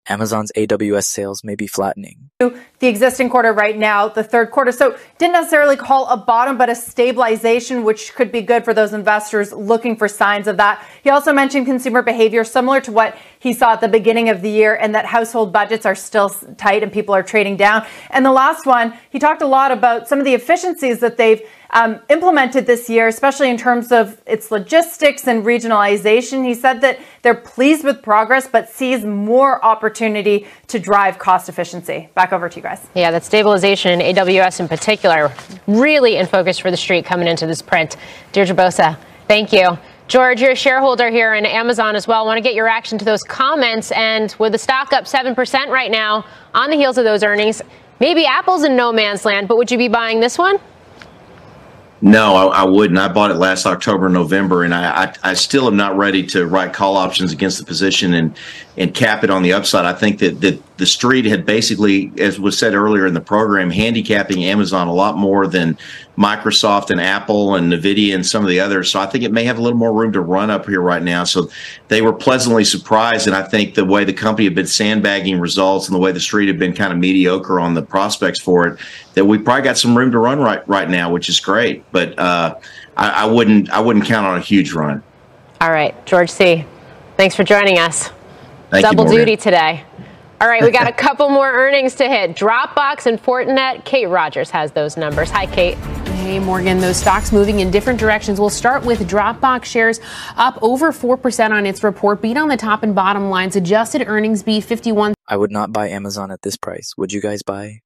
Amazon's AWS sales may be flattening. The existing quarter right now, the third quarter. So didn't necessarily call a bottom, but a stabilization, which could be good for those investors looking for signs of that. He also mentioned consumer behavior similar to what he saw at the beginning of the year, and that household budgets are still tight and people are trading down. And the last one, he talked a lot about some of the efficiencies that they've implemented this year, especially in terms of its logistics and regionalization. He said that they're pleased with progress, but sees more opportunity to drive cost efficiency. Back over to you guys. Yeah, that stabilization in AWS in particular, really in focus for the street coming into this print. Deirdre Bosa, thank you. George, you're a shareholder here in Amazon as well. I want to get your reaction to those comments. And with the stock up 7% right now on the heels of those earnings, maybe Apple's in no man's land, but would you be buying this one? No, I wouldn't. I bought it last October, November, and I still am not ready to write call options against the position and cap it on the upside. I think that the street had basically, as was said earlier in the program, handicapping Amazon a lot more than Microsoft and Apple and NVIDIA and some of the others. So I think it may have a little more room to run up here right now. So they were pleasantly surprised. And I think the way the company had been sandbagging results and the way the street had been kind of mediocre on the prospects for it, that we probably got some room to run right now, which is great. But I wouldn't count on a huge run. All right, George C., thanks for joining us. Thank Double you, duty today. All right, we got a couple more earnings to hit. Dropbox and Fortinet. Kate Rogers has those numbers. Hi, Kate. Hey, Morgan, those stocks moving in different directions. We'll start with Dropbox shares up over 4% on its report. Beat on the top and bottom lines. Adjusted earnings beat 51. I would not buy Amazon at this price. Would you guys buy?